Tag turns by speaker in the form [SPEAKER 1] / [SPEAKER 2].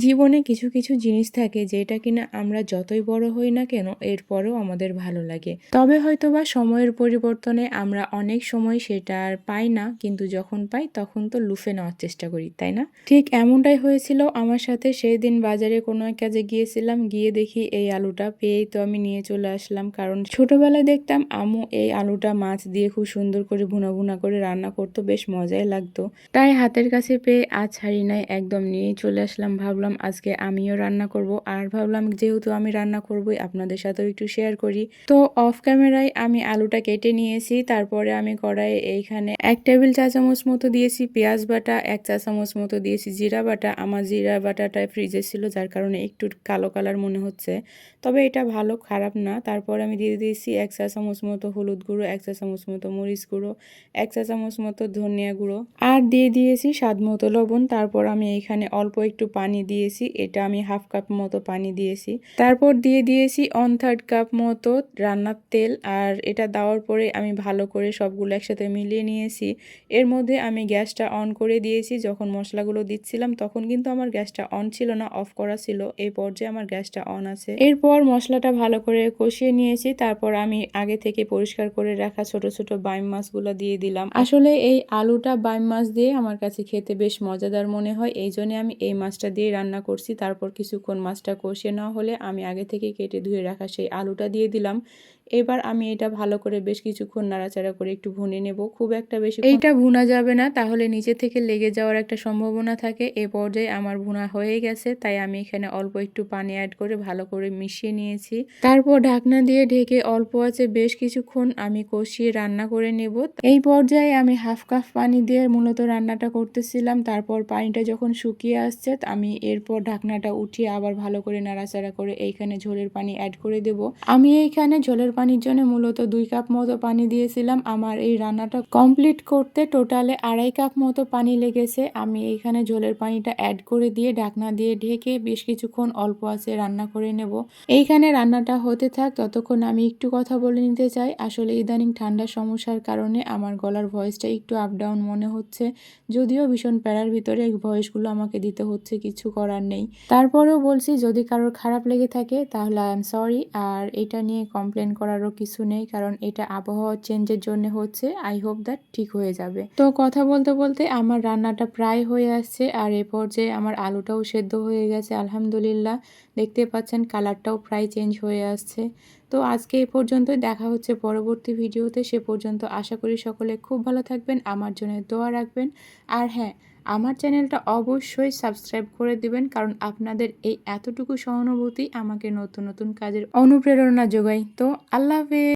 [SPEAKER 1] জীবনে কিছু কিছু জিনিস থাকে যেটা কিনা আমরা যতই বড় হই না কেন এরপরেও আমাদের ভালো লাগে। তবে হয়তোবা সময়ের পরিবর্তনে আমরা অনেক সময় সেটা আর পাই না, কিন্তু যখন পাই তখন তো লুফে নেওয়ার চেষ্টা করি, তাই না? ঠিক এমনটাই হয়েছিল আমার সাথে। সেই দিন বাজারে কোনো এক কাজে গিয়েছিলাম, গিয়ে দেখি এই আলুটা, পেয়েই তো আমি নিয়ে চলে আসলাম। কারণ ছোটবেলায় দেখতাম আম্মু এই আলুটা মাছ দিয়ে খুব সুন্দর করে ভুনা ভুনা করে রান্না করতো, বেশ মজাই লাগতো। তাই হাতের কাছে পেয়ে আজ ছাড়ি নাই, একদম নিয়েই চলে আসলাম। ভাবলাম আজকে আমিও রান্না করব, আর ভাবলাম যেহেতু আমি রান্না করবই আপনাদের সাথেও একটু শেয়ার করি। তো অফ ক্যামেরায় আমি আলুটা কেটে নিয়েছি। তারপরে আমি কড়াইয়ে এইখানে 1 টেবিল চা চামচ মতো দিয়েছি পেঁয়াজ বাটা, 1 চা চামচ মতো দিয়েছি জিরা বাটা। আমার জিরা বাটাটা ফ্রিজে ছিল, যার কারণে একটু কালো কালার মনে হচ্ছে, তবে এটা ভালো, খারাপ না। তারপর আমি দিয়ে দিয়েছি 1 চা চামচ মতো হলুদ গুঁড়ো, 1 চা চামচ মতো মরিচ গুঁড়ো, 1 চা চামচ মতো ধনিয়া গুঁড়ো, আর দিয়ে দিয়েছি স্বাদ মতো লবণ। তারপর আমি এখানে অল্প একটু পানি দিয়েছি, এটা আমি 1/2 কাপ মতো পানি দিয়েছি। তারপর দিয়ে দিয়েছি 1/3 কাপ মতো রান্নার তেল, আর এটা দেওয়ার পরে আমি ভালো করে সবগুলো একসাথে মিলিয়ে নিয়েছি। এর মধ্যে আমি গ্যাসটা অন করে দিয়েছি। যখন মশলাগুলো দিচ্ছিলাম তখন কিন্তু আমার গ্যাসটা অন ছিল না, অফ করা ছিল। এই পর্যায়ে আমার গ্যাসটা অন আছে। এরপর মশলাটা ভালো করে কষিয়ে নিয়েছি। তারপর আমি আগে থেকে পরিষ্কার করে রাখা ছোট ছোট বাইম মাছগুলো দিয়ে দিলাম। আসলে এই আলুটা বাইম মাছ দিয়ে আমার কাছে খেতে বেশ মজাদার মনে হয়, এই জন্য আমি এই মাছটা দিয়ে রান্না করছি। তারপর কিছুক্ষণ মাছটা কষিয়ে নেওয়া হলে আমি আগে থেকে কেটে ধুয়ে রাখা সেই আলুটা দিয়ে দিলাম। এবার আমি এটা ভালো করে বেশ কিছুক্ষণ নাড়াচাড়া করে একটু ভুনে নেব। খুব একটা বেশি এইটা ভুনা যাবে না, তাহলে নিচে থেকে লেগে যাওয়ার একটা সম্ভাবনা থাকে। এ পর্যায়ে আমার ভুনা হয়ে গেছে, তাই আমি এখানে অল্প একটু পানি অ্যাড করে ভালো করে মিশিয়ে নিয়েছি। তারপর ঢাকনা দিয়ে ঢেকে অল্প আছে বেশ কিছুক্ষণ আমি কষিয়ে রান্না করে নেব। এই পর্যায়ে আমি 1/2 কাপ পানি দিয়ে মূলত রান্নাটা করতেছিলাম। তারপর পানিটা যখন শুকিয়ে আসছে আমি এরপর ঢাকনাটা উঠিয়ে আবার ভালো করে নাড়াচাড়া করে এইখানে ঝোলের পানি অ্যাড করে দেব। আমি এইখানে ঝোলের পানির জন্য মূলত 2 কাপ মতো পানি দিয়েছিলাম। আমার এই রান্নাটা কমপ্লিট করতে টোটালে 2.5 কাপ মতো পানি লেগেছে। আমি এইখানে ঝোলের পানিটা অ্যাড করে দিয়ে ঢাকনা দিয়ে ঢেকে বেশ কিছুক্ষণ অল্প আঁচে রান্না করে নেব। এইখানে রান্নাটা হতে থাক, ততক্ষণ আমি একটু কথা বলে নিতে চাই। আসলে ইদানিং ঠান্ডার সমস্যার কারণে আমার গলার ভয়েসটা একটু আপ ডাউন মনে হচ্ছে, যদিও ভীষণ প্যারার ভিতরে এই ভয়েসগুলো আমাকে দিতে হচ্ছে, কিছু করার নেই। তারপরেও বলছি, যদি কারোর খারাপ লেগে থাকে তাহলে আই এম সরি। আর এটা নিয়ে কমপ্লেন করারও কিছু নেই, কারণ এটা আবহাওয়া চেঞ্জের জন্য হচ্ছে। আই হোপ দ্যাট ঠিক হয়ে যাবে। তো কথা বলতে বলতে আমার রান্নাটা প্রায় হয়ে আসছে, আর এ পর্যায়ে আমার আলুটাও সেদ্ধ হয়ে গেছে আলহামদুলিল্লাহ। দেখতে পাচ্ছেন কালারটাও প্রায় চেঞ্জ হয়ে আসছে। তো আজকে এ পর্যন্তই, দেখা হচ্ছে পরবর্তী ভিডিওতে। সে পর্যন্ত আশা করি সকলে খুব ভালো থাকবেন, আমার জন্য দোয়া রাখবেন। আর হ্যাঁ, আমার চ্যানেলটা অবশ্যই সাবস্ক্রাইব করে দিবেন, কারণ আপনাদের এই এতটুকু সহানুভূতি আমাকে নতুন নতুন কাজের অনুপ্রেরণা যোগায়। তো আল্লাহ হাফেজ।